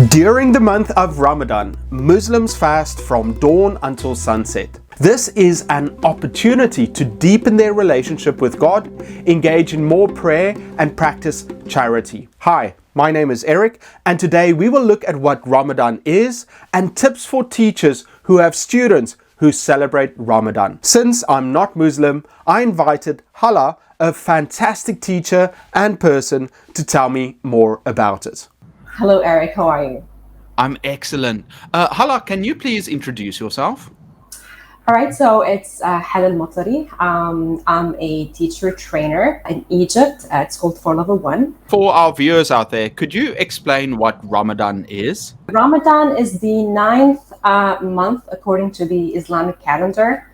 During the month of Ramadan, Muslims fast from dawn until sunset. This is an opportunity to deepen their relationship with God, engage in more prayer, and practice charity. Hi, my name is Eric, and today we will look at what Ramadan is and tips for teachers who have students who celebrate Ramadan. Since I'm not Muslim, I invited Hala, a fantastic teacher and person, to tell me more about it. Hello, Eric. How are you? I'm excellent. Hala, can you please introduce yourself? All right. So it's Hala Al-Matari. I'm a teacher trainer in Egypt. It's called for level 1. For our viewers out there, could you explain what Ramadan is? Ramadan is the 9th month according to the Islamic calendar.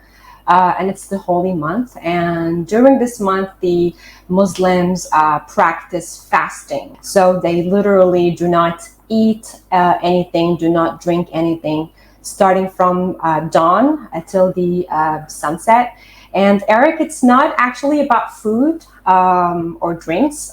And it's the holy month. And during this month, the Muslims practice fasting. So they literally do not eat anything, do not drink anything, starting from dawn until the sunset. And Eric, it's not actually about food or drinks.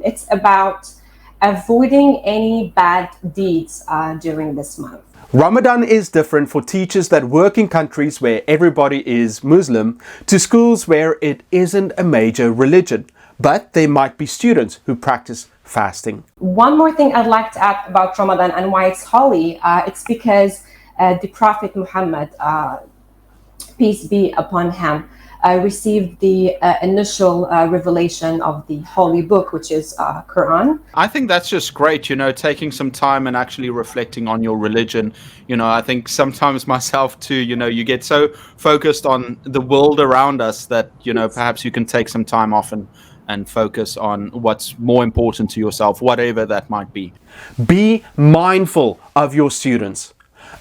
It's about avoiding any bad deeds during this month. Ramadan is different for teachers that work in countries where everybody is Muslim to schools where it isn't a major religion, but there might be students who practice fasting. One more thing I'd like to add about Ramadan and why it's holy, it's because the Prophet Muhammad, peace be upon him, received the initial revelation of the holy book, which is Quran. I think that's just great, taking some time and actually reflecting on your religion. I think sometimes myself too, you get so focused on the world around us that, perhaps you can take some time off and focus on what's more important to yourself, whatever that might be. Be mindful of your students.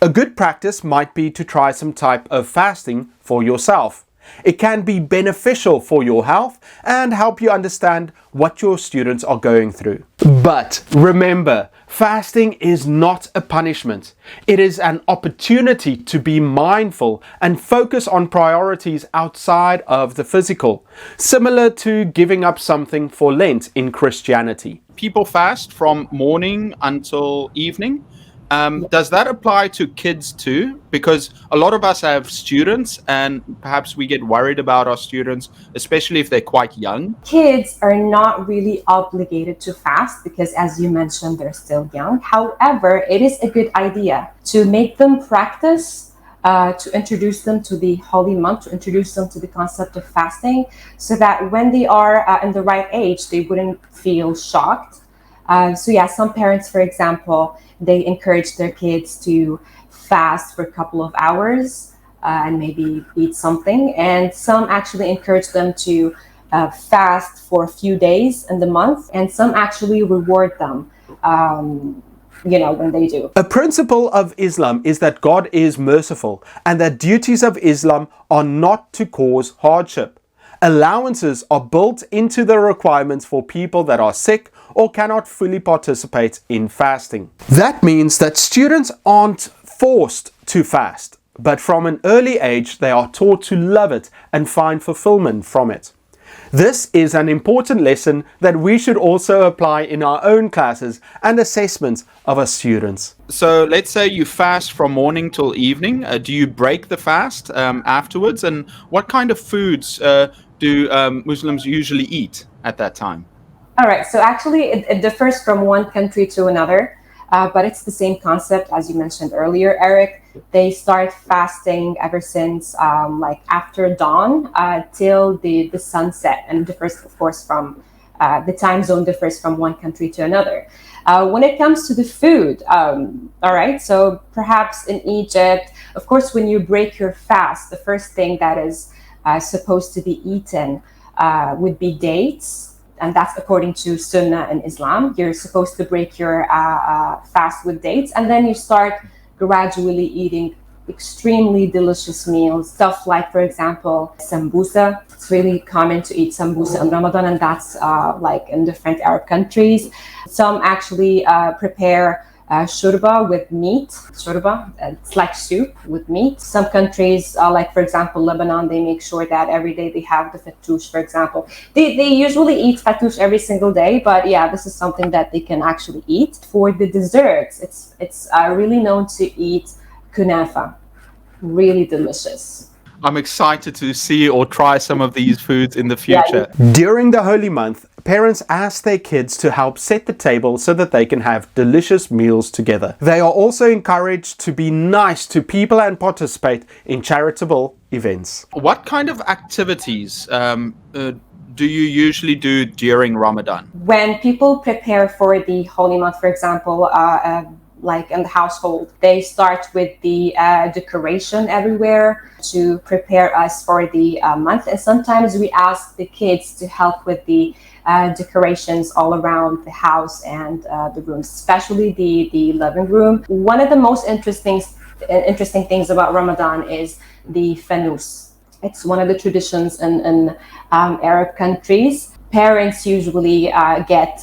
A good practice might be to try some type of fasting for yourself. It can be beneficial for your health and help you understand what your students are going through. But remember, fasting is not a punishment. It is an opportunity to be mindful and focus on priorities outside of the physical, similar to giving up something for Lent in Christianity. People fast from morning until evening. Does that apply to kids too? Because a lot of us have students and perhaps we get worried about our students, especially if they're quite young. Kids are not really obligated to fast because, as you mentioned, they're still young. However, it is a good idea to make them practice, to introduce them to the holy month, to introduce them to the concept of fasting, so that when they are in the right age, they wouldn't feel shocked. Some parents, for example, they encourage their kids to fast for a couple of hours and maybe eat something. And some actually encourage them to fast for a few days in the month. And some actually reward them, when they do. A principle of Islam is that God is merciful and that duties of Islam are not to cause hardship. Allowances are built into the requirements for people that are sick or cannot fully participate in fasting. That means that students aren't forced to fast, but from an early age they are taught to love it and find fulfillment from it. This is an important lesson that we should also apply in our own classes and assessments of our students. So let's say you fast from morning till evening. Do you break the fast afterwards? And what kind of foods do Muslims usually eat at that time? All right. So actually, it differs from one country to another, but it's the same concept as you mentioned earlier, Eric. They start fasting ever since after dawn till the sunset, and it differs, of course, from the time zone differs from one country to another. When it comes to the food, all right. So perhaps in Egypt, of course, when you break your fast, the first thing that is supposed to be eaten would be dates. And that's according to Sunnah in Islam. You're supposed to break your fast with dates, and then you start gradually eating extremely delicious meals. Stuff like, for example, sambusa. It's really common to eat sambusa in Ramadan, and that's in different Arab countries. Some actually prepare shurba with meat. Shurba, it's like soup with meat. Some countries, like for example Lebanon, they make sure that every day they have the fattoush, for example. They usually eat fattoush every single day, but yeah, this is something that they can actually eat. For the desserts, it's really known to eat kunafa. Really delicious. I'm excited to see or try some of these foods in the Yeah, future. During the Holy Month, parents ask their kids to help set the table so that they can have delicious meals together. They are also encouraged to be nice to people and participate in charitable events. What kind of activities do you usually do during Ramadan? When people prepare for the Holy Month, for example, like in the household, they start with the decoration everywhere to prepare us for the month. And sometimes we ask the kids to help with the decorations all around the house and the rooms, especially the living room. One of the most interesting things about Ramadan is the fanus. It's one of the traditions in Arab countries. Parents usually get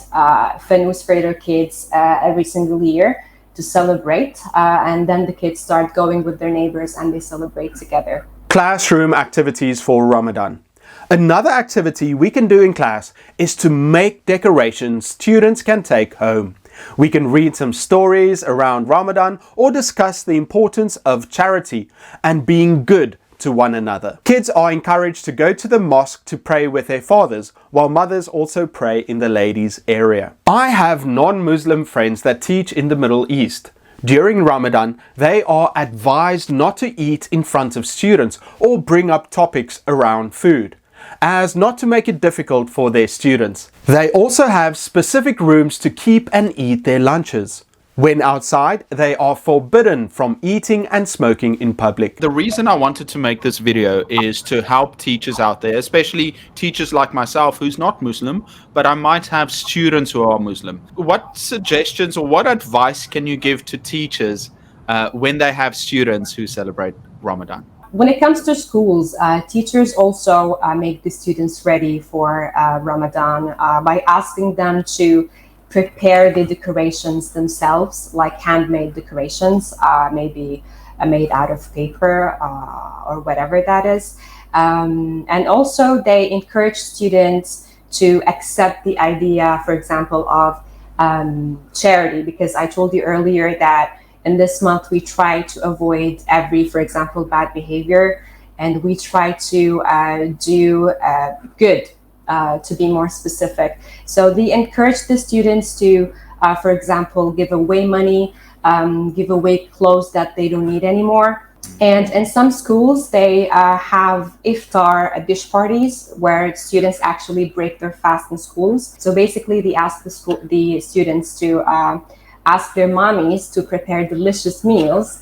fanus for their kids every single year to celebrate, and then the kids start going with their neighbors and they celebrate together. Classroom activities for Ramadan. Another activity we can do in class is to make decorations students can take home. We can read some stories around Ramadan or discuss the importance of charity and being good to one another. Kids are encouraged to go to the mosque to pray with their fathers, while mothers also pray in the ladies' area. I have non-Muslim friends that teach in the Middle East. During Ramadan, they are advised not to eat in front of students or bring up topics around food, as not to make it difficult for their students. They also have specific rooms to keep and eat their lunches. When outside, they are forbidden from eating and smoking in public. The reason I wanted to make this video is to help teachers out there, especially teachers like myself who's not Muslim, but I might have students who are Muslim. What suggestions or what advice can you give to teachers when they have students who celebrate Ramadan? When it comes to schools, teachers also make the students ready for Ramadan by asking them to prepare the decorations themselves, like handmade decorations, maybe made out of paper or whatever that is. And also they encourage students to accept the idea, for example, of charity, because I told you earlier that in this month we try to avoid every, for example, bad behavior, and we try to do good. To be more specific. So they encourage the students to, for example, give away money, give away clothes that they don't need anymore. And in some schools, they have iftar dish parties where students actually break their fast in schools. So basically, they ask the students to ask their mommies to prepare delicious meals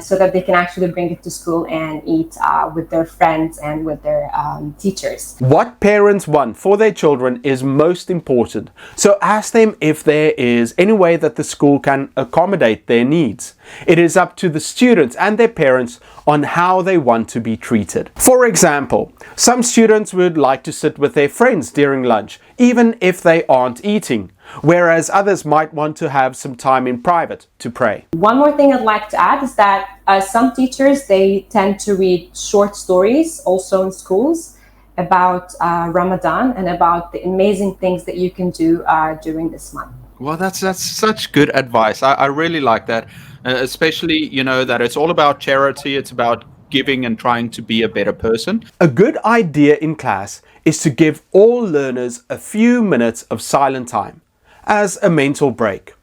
so that they can actually bring it to school and eat with their friends and with their teachers. What parents want for their children is most important. So ask them if there is any way that the school can accommodate their needs. It is up to the students and their parents on how they want to be treated. For example, some students would like to sit with their friends during lunch, even if they aren't eating, whereas others might want to have some time in private to pray. One more thing I'd like to add is that some teachers, they tend to read short stories also in schools about Ramadan and about the amazing things that you can do during this month. Well, that's such good advice. I really like that, especially, you know, that it's all about charity. It's about giving and trying to be a better person. A good idea in class is to give all learners a few minutes of silent time as a mental break.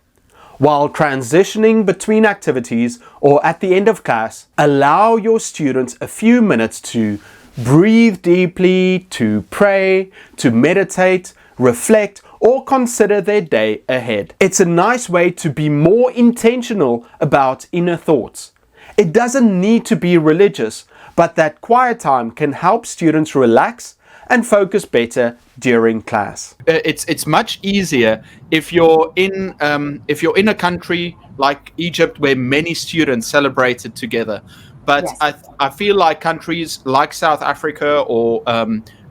While transitioning between activities or at the end of class, allow your students a few minutes to breathe deeply, to pray, to meditate, reflect, or consider their day ahead. It's a nice way to be more intentional about inner thoughts. It doesn't need to be religious, but that quiet time can help students relax and focus better during class. It's much easier if you're in a country like Egypt where many students celebrate it together. But yes. I feel like countries like South Africa or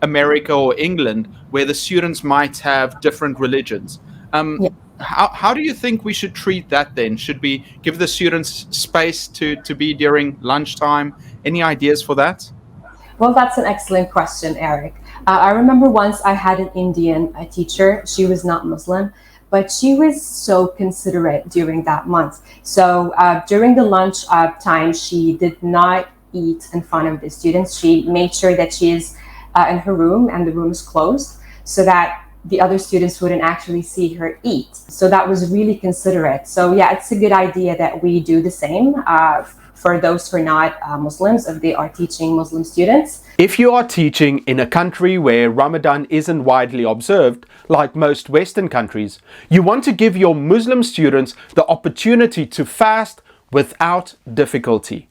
America or England, where the students might have different religions. How do you think we should treat that then? Should we give the students space to be during lunchtime? Any ideas for that? Well, that's an excellent question, Eric. I remember once I had an Indian teacher. She was not Muslim, but she was so considerate during that month. So during the lunch time, she did not eat in front of the students. She made sure that she is in her room and the room is closed so that the other students wouldn't actually see her eat. So that was really considerate. So yeah, it's a good idea that we do the same for those who are not Muslims, if they are teaching Muslim students. If you are teaching in a country where Ramadan isn't widely observed, like most Western countries, you want to give your Muslim students the opportunity to fast without difficulty.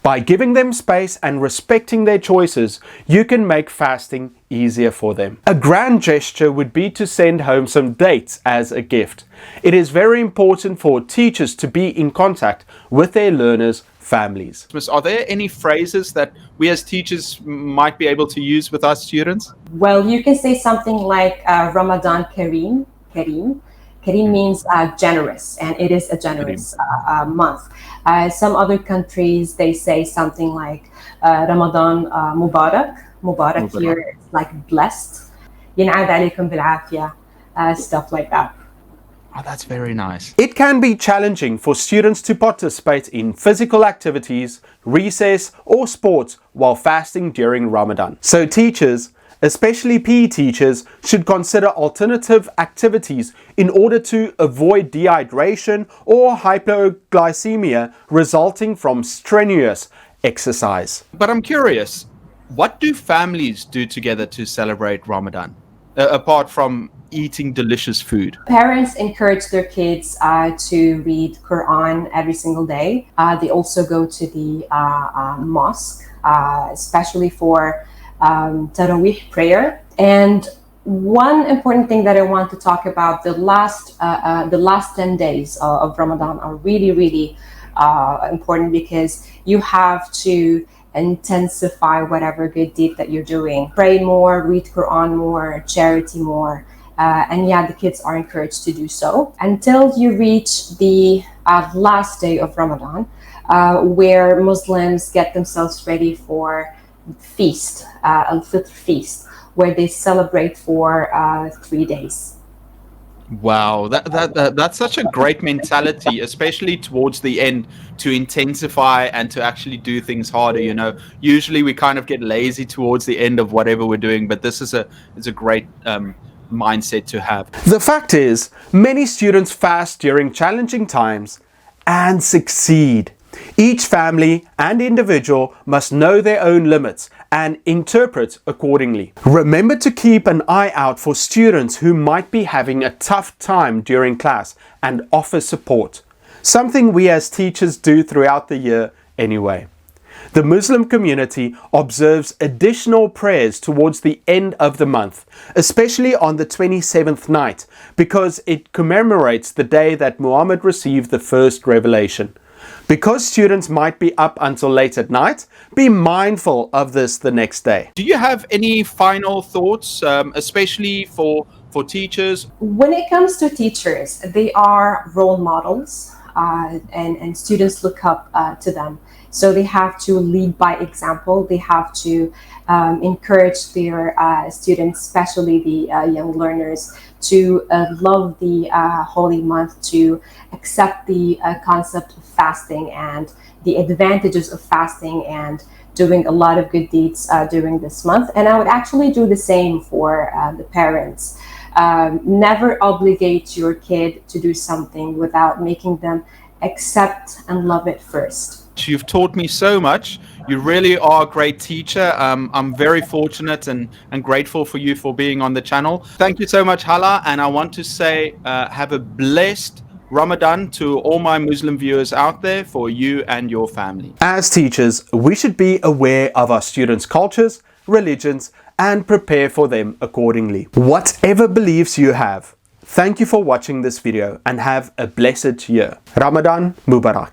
By giving them space and respecting their choices, you can make fasting easier for them. A grand gesture would be to send home some dates as a gift. It is very important for teachers to be in contact with their learners' families. Are there any phrases that we as teachers might be able to use with our students? Well, you can say something like Ramadan Kareem. Kareem means generous, and it is a generous month. Some other countries, they say something like Ramadan Mubarak. Mubarak here is like blessed. ينعاد عليكم بالعافية, stuff like that. Oh, that's very nice. It can be challenging for students to participate in physical activities, recess, or sports while fasting during Ramadan. So teachers, especially PE teachers, should consider alternative activities in order to avoid dehydration or hypoglycemia resulting from strenuous exercise. But I'm curious, what do families do together to celebrate Ramadan, apart from eating delicious food? Parents encourage their kids to read Quran every single day. They also go to the mosque, especially for Taraweeh prayer. And one important thing that I want to talk about, the last 10 days of Ramadan are really important, because you have to intensify whatever good deed that you're doing. Pray more, read Quran more, charity more. And yeah, the kids are encouraged to do so until you reach the last day of Ramadan, where Muslims get themselves ready for feast, Al-Fitr feast, where they celebrate for 3 days. Wow, that's such a great mentality, especially towards the end, to intensify and to actually do things harder. You know, usually we kind of get lazy towards the end of whatever we're doing, but this is a great mindset to have. The fact is, many students fast during challenging times and succeed. Each family and individual must know their own limits and interpret accordingly. Remember to keep an eye out for students who might be having a tough time during class and offer support, something we as teachers do throughout the year anyway. The Muslim community observes additional prayers towards the end of the month, especially on the 27th night, because it commemorates the day that Muhammad received the first revelation. Because students might be up until late at night, be mindful of this the next day. Do you have any final thoughts, especially for teachers? When it comes to teachers, they are role models, and students look up to them. So they have to lead by example. They have to encourage their students, especially the young learners, to love the holy month, to accept the concept of fasting and the advantages of fasting and doing a lot of good deeds during this month. And I would actually do the same for the parents. Never obligate your kid to do something without making them accept and love it first. You've taught me so much. You really are a great teacher. I'm very fortunate and grateful for you for being on the channel. Thank you so much, Hala. And I want to say have a blessed Ramadan to all my Muslim viewers out there, for you and your family. As teachers, we should be aware of our students' cultures, religions, and prepare for them accordingly. Whatever beliefs you have, thank you for watching this video and have a blessed year. Ramadan Mubarak.